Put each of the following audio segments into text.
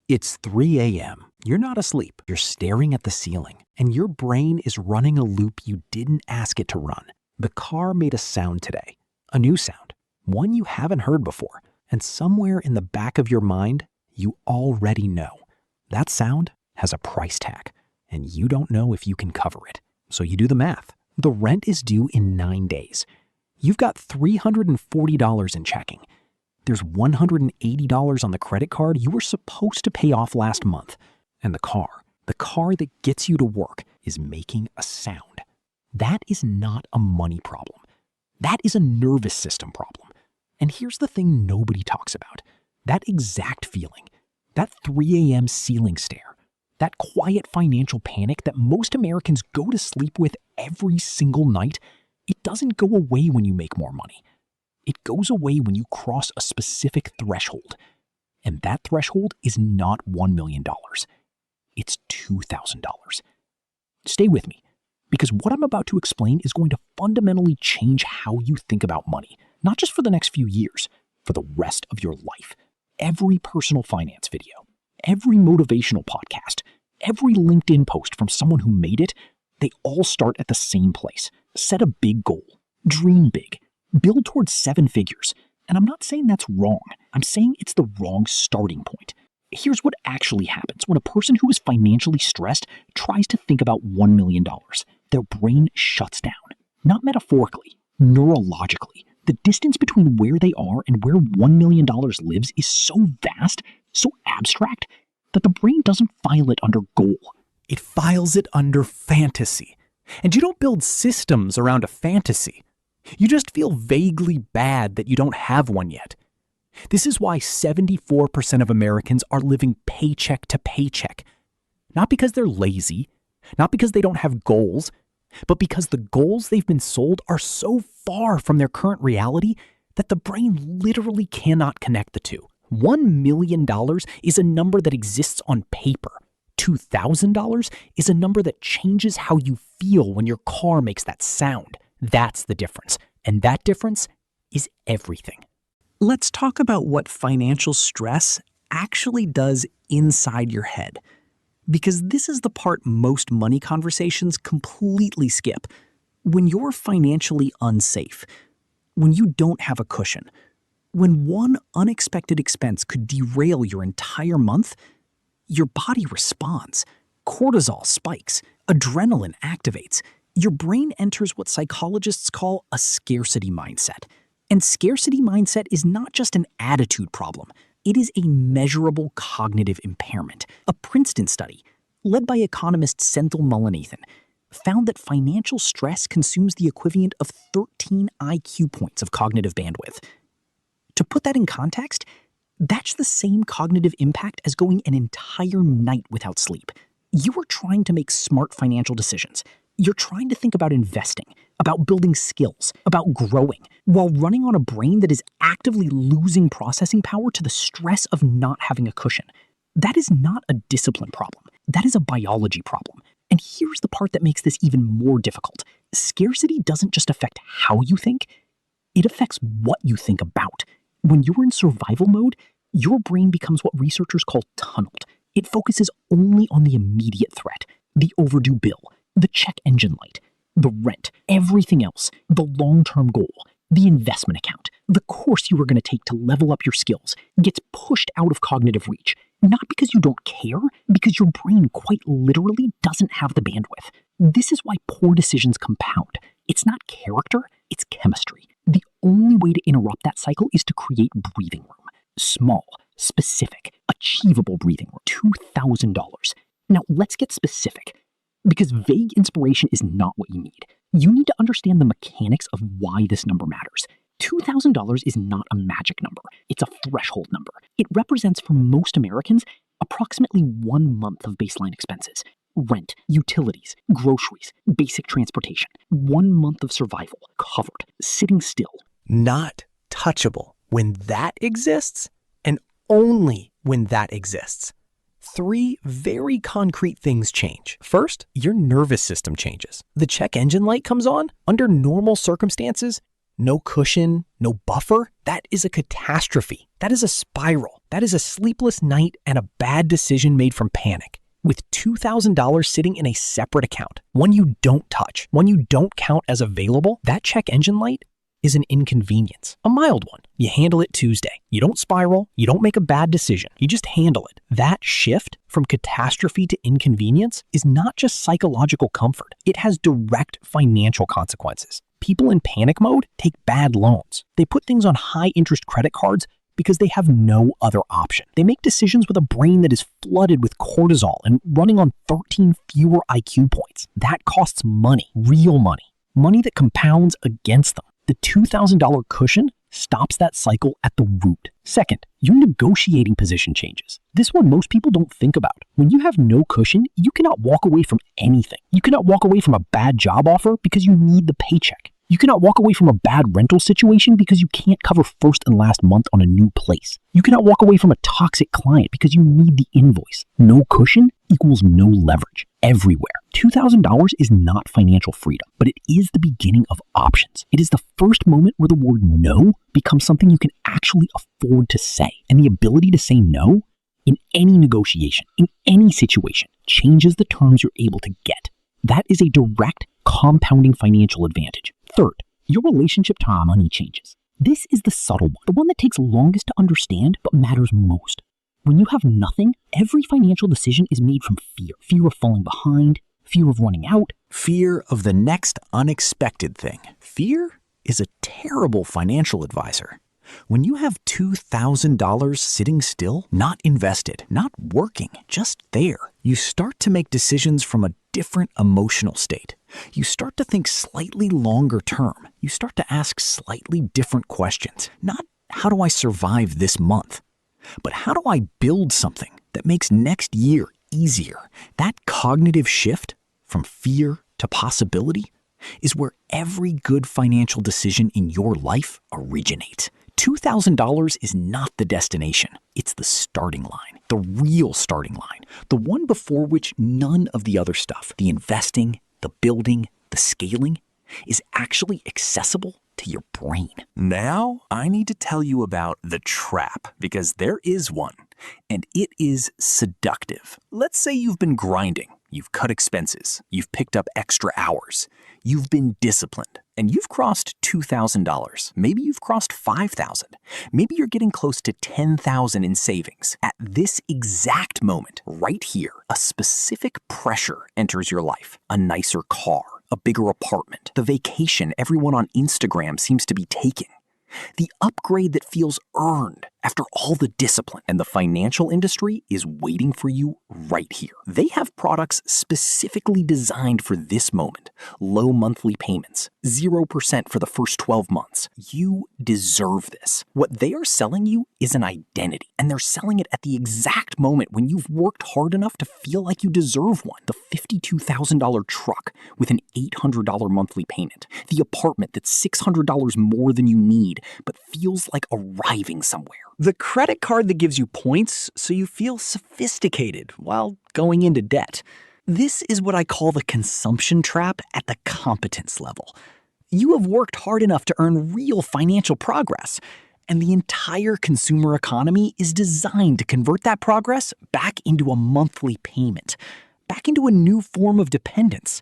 It's 3 a.m. You're not asleep. You're staring at the ceiling, and your brain is running a loop you didn't ask it to run. The car made a sound today, a new sound, one you haven't heard before. And somewhere in the back of your mind, you already know that sound has a price tag, and you don't know if you can cover it. So you do the math. The rent is due in 9 days. You've got $340 in checking. There's $180 on the credit card you were supposed to pay off last month. And the car that gets you to work, is making a sound. That is not a money problem. That is a nervous system problem. And here's the thing nobody talks about. That exact feeling, that 3 a.m. ceiling stare, that quiet financial panic that most Americans go to sleep with every single night, it doesn't go away when you make more money. It goes away when you cross a specific threshold. And that threshold is not $1 million. It's $2,000. Stay with me, because what I'm about to explain is going to fundamentally change how you think about money, not just for the next few years, for the rest of your life. Every personal finance video, every motivational podcast, every LinkedIn post from someone who made it, they all start at the same place. Set a big goal. Dream big. Build towards 7 figures. And I'm not saying that's wrong. I'm saying it's the wrong starting point. Here's what actually happens when a person who is financially stressed tries to think about $1 million. Their brain shuts down. Not metaphorically, neurologically. The distance between where they are and where $1 million lives is so vast, so abstract, that the brain doesn't file it under goal. It files it under fantasy. And you don't build systems around a fantasy. You just feel vaguely bad that you don't have one yet. This is why 74% of Americans are living paycheck to paycheck. Not because they're lazy, not because they don't have goals, but because the goals they've been sold are so far from their current reality that the brain literally cannot connect the two. $1 million is a number that exists on paper. $2,000 is a number that changes how you feel when your car makes that sound. That's the difference. And that difference is everything. Let's talk about what financial stress actually does inside your head. Because this is the part most money conversations completely skip. When you're financially unsafe, when you don't have a cushion, when one unexpected expense could derail your entire month, your body responds. Cortisol spikes, adrenaline activates. Your brain enters what psychologists call a scarcity mindset. And scarcity mindset is not just an attitude problem. It is a measurable cognitive impairment. A Princeton study, led by economist Senthil Mullainathan, found that financial stress consumes the equivalent of 13 IQ points of cognitive bandwidth. To put that in context, that's the same cognitive impact as going an entire night without sleep. You are trying to make smart financial decisions. You're trying to think about investing, about building skills, about growing, while running on a brain that is actively losing processing power to the stress of not having a cushion. That is not a discipline problem. That is a biology problem. And here's the part that makes this even more difficult. Scarcity doesn't just affect how you think, it affects what you think about. When you're in survival mode, your brain becomes what researchers call tunneled. It focuses only on the immediate threat, the overdue bill, the check engine light, the rent, everything else, the long-term goal, the investment account, the course you are going to take to level up your skills gets pushed out of cognitive reach. Not because you don't care, because your brain quite literally doesn't have the bandwidth. This is why poor decisions compound. It's not character, it's chemistry. The only way to interrupt that cycle is to create breathing room. Small, specific, achievable breathing room. $2,000. Now let's get specific. Because vague inspiration is not what you need. You need to understand the mechanics of why this number matters. $2,000 is not a magic number. It's a threshold number. It represents, for most Americans, approximately 1 month of baseline expenses. Rent, utilities, groceries, basic transportation. 1 month of survival, covered, sitting still. Not touchable. When that exists, and only when that exists, 3 very concrete things change. First, your nervous system changes. The check engine light comes on. Under normal circumstances, no cushion, no buffer, that is a catastrophe. That is a spiral. That is a sleepless night and a bad decision made from panic. With $2,000 sitting in a separate account, one you don't touch, one you don't count as available, that check engine light is an inconvenience, a mild one. You handle it Tuesday. You don't spiral, you don't make a bad decision, you just handle it. That shift from catastrophe to inconvenience is not just psychological comfort, it has direct financial consequences. People in panic mode take bad loans. They put things on high-interest credit cards because they have no other option. They make decisions with a brain that is flooded with cortisol and running on 13 fewer IQ points. That costs money, real money, money that compounds against them. The $2,000 cushion stops that cycle at the root. Second, your negotiating position changes. This one most people don't think about. When you have no cushion, you cannot walk away from anything. You cannot walk away from a bad job offer because you need the paycheck. You cannot walk away from a bad rental situation because you can't cover first and last month on a new place. You cannot walk away from a toxic client because you need the invoice. No cushion equals no leverage. Everywhere. $2,000 is not financial freedom, but it is the beginning of options. It is the first moment where the word no becomes something you can actually afford to say. And the ability to say no in any negotiation, in any situation, changes the terms you're able to get. That is a direct compounding financial advantage. Third, your relationship to money changes. This is the subtle one, the one that takes longest to understand but matters most. When you have nothing, every financial decision is made from fear. Fear of falling behind, fear of running out, fear of the next unexpected thing. Fear is a terrible financial advisor. When you have $2,000 sitting still, not invested, not working, just there, you start to make decisions from a different emotional state. You start to think slightly longer term. You start to ask slightly different questions. Not, how do I survive this month? But how do I build something that makes next year easier? That cognitive shift from fear to possibility is where every good financial decision in your life originates. $2,000 is not the destination. It's the starting line, the real starting line, the one before which none of the other stuff, the investing, the building, the scaling, is actually accessible to your brain. Now, I need to tell you about the trap, because there is one, and it is seductive. Let's say you've been grinding, you've cut expenses, you've picked up extra hours, you've been disciplined, and you've crossed $2,000. Maybe you've crossed $5,000. Maybe you're getting close to $10,000 in savings. At this exact moment, right here, a specific pressure enters your life. A nicer car, a bigger apartment, the vacation everyone on Instagram seems to be taking, the upgrade that feels earned after all the discipline. And the financial industry is waiting for you right here. They have products specifically designed for this moment. Low monthly payments, 0% for the first 12 months. You deserve this. What they are selling you is an identity, and they're selling it at the exact moment when you've worked hard enough to feel like you deserve one. The $52,000 truck with an $800 monthly payment. The apartment that's $600 more than you need, but feels like arriving somewhere. The credit card that gives you points so you feel sophisticated while going into debt. This is what I call the consumption trap at the competence level. You have worked hard enough to earn real financial progress, and the entire consumer economy is designed to convert that progress back into a monthly payment, back into a new form of dependence,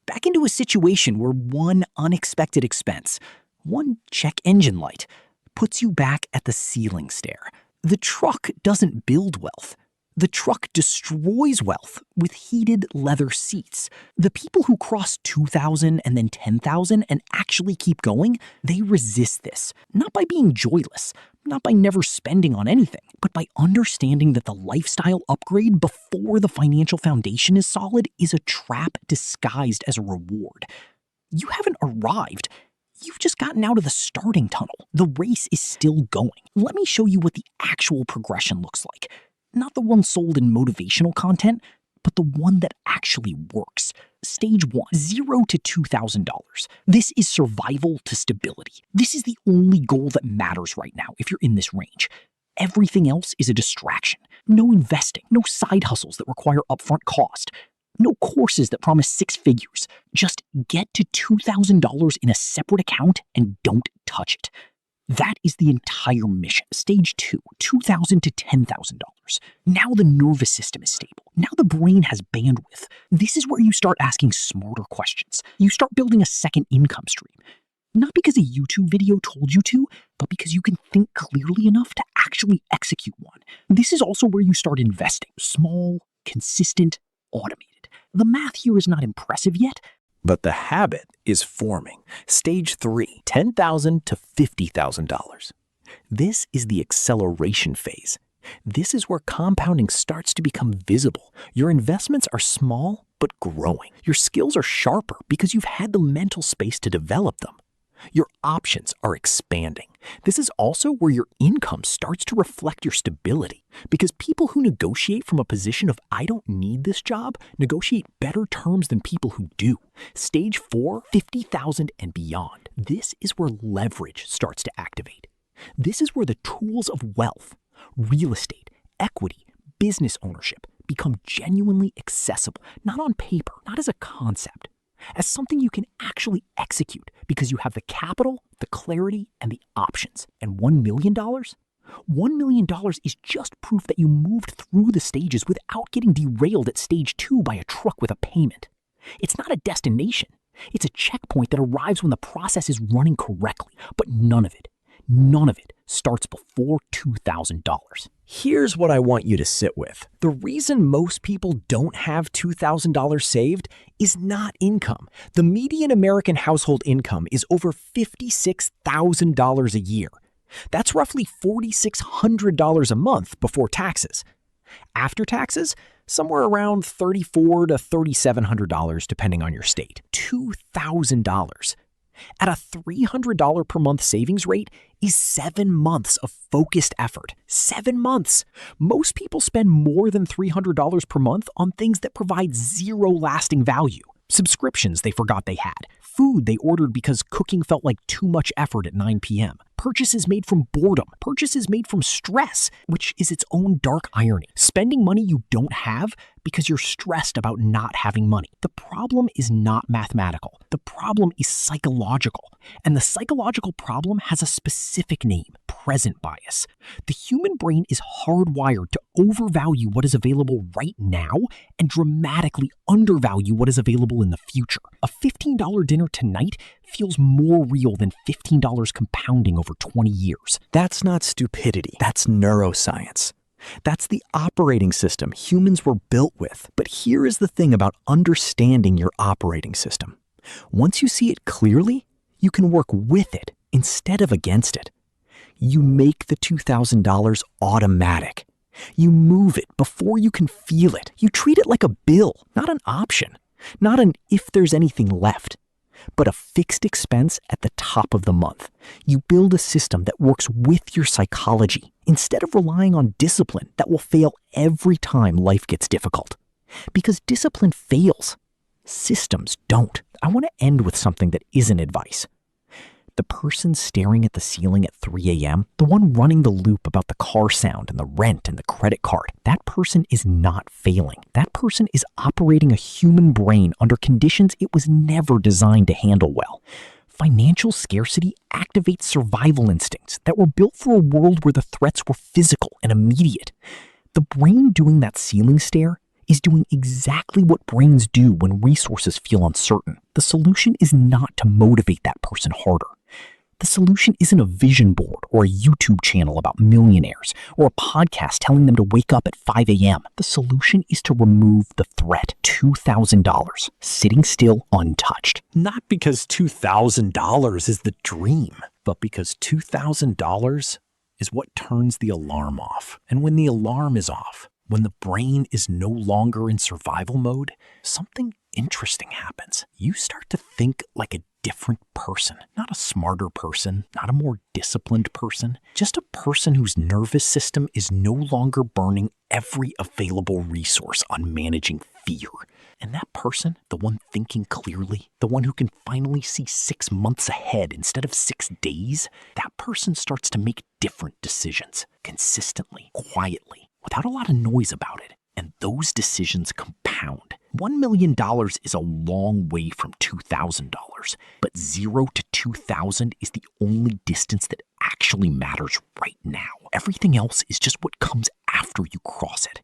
back into a situation where one unexpected expense, one check engine light, puts you back at the ceiling stair. The truck doesn't build wealth. The truck destroys wealth with heated leather seats. The people who cross 2,000 and then 10,000 and actually keep going, they resist this. Not by being joyless, not by never spending on anything, but by understanding that the lifestyle upgrade before the financial foundation is solid is a trap disguised as a reward. You haven't arrived. You've just gotten out of the starting tunnel. The race is still going. Let me show you what the actual progression looks like. Not the one sold in motivational content, but the one that actually works. Stage 1, $0 to $2,000. This is survival to stability. This is the only goal that matters right now if you're in this range. Everything else is a distraction. No investing, no side hustles that require upfront cost. No courses that promise six figures. Just get to $2,000 in a separate account and don't touch it. That is the entire mission. Stage 2, $2,000 to $10,000. Now the nervous system is stable. Now the brain has bandwidth. This is where you start asking smarter questions. You start building a second income stream. Not because a YouTube video told you to, but because you can think clearly enough to actually execute one. This is also where you start investing. Small, consistent, automated. The math here is not impressive yet, But the habit is forming. Stage 3, $10,000 to $50,000. This is the acceleration phase. This is where compounding starts to become visible. Your investments are small but growing. Your skills are sharper because you've had the mental space to develop them. Your options are expanding. This is also where your income starts to reflect your stability, because people who negotiate from a position of "I don't need this job" negotiate better terms than people who do. Stage 4, $50,000 and beyond. This is where leverage starts to activate. This is where the tools of wealth, real estate, equity, business ownership become genuinely accessible, not on paper, not as a concept, as something you can actually execute because you have the capital, the clarity, and the options. And $1 million? $1 million is just proof that you moved through the stages without getting derailed at stage 2 by a truck with a payment. It's not a destination. It's a checkpoint that arrives when the process is running correctly, but none of it starts before $2,000. Here's what I want you to sit with. The reason most people don't have $2,000 saved is not income. The median American household income is over $56,000 a year. That's roughly $4,600 a month before taxes. After taxes, somewhere around $3,400 to $3,700 depending on your state. $2,000. At a $300 per month savings rate is 7 months of focused effort. 7 months! Most people spend more than $300 per month on things that provide zero lasting value. Subscriptions they forgot they had. Food they ordered because cooking felt like too much effort at 9 p.m. Purchases made from boredom. Purchases made from stress, which is its own dark irony. Spending money you don't have because you're stressed about not having money. The problem is not mathematical. The problem is psychological. And the psychological problem has a specific name: present bias. The human brain is hardwired to overvalue what is available right now and dramatically undervalue what is available in the future. A $15 dinner tonight feels more real than $15 compounding over 20 years. That's not stupidity. That's neuroscience. That's the operating system humans were built with. But here is the thing about understanding your operating system. Once you see it clearly, you can work with it instead of against it. You make the $2,000 automatic. You move it before you can feel it. You treat it like a bill, not an option, not an if there's anything left, but a fixed expense at the top of the month. You build a system that works with your psychology instead of relying on discipline that will fail every time life gets difficult. Because discipline fails. Systems don't. I want to end with something that isn't advice. The person staring at the ceiling at 3 a.m., the one running the loop about the car sound and the rent and the credit card, that person is not failing. That person is operating a human brain under conditions it was never designed to handle well. Financial scarcity activates survival instincts that were built for a world where the threats were physical and immediate. The brain doing that ceiling stare is doing exactly what brains do when resources feel uncertain. The solution is not to motivate that person harder. The solution isn't a vision board or a YouTube channel about millionaires or a podcast telling them to wake up at 5 a.m. The solution is to remove the threat. $2,000, sitting still untouched. Not because $2,000 is the dream, but because $2,000 is what turns the alarm off. And when the alarm is off, when the brain is no longer in survival mode, something interesting happens. You start to think like a different person, not a smarter person, not a more disciplined person, just a person whose nervous system is no longer burning every available resource on managing fear. And that person, the one thinking clearly, the one who can finally see 6 months ahead instead of 6 days, that person starts to make different decisions, consistently, quietly, without a lot of noise about it. And those decisions compound. $1 million is a long way from $2,000, but 0 to 2,000 is the only distance that actually matters right now. Everything else is just what comes after you cross it.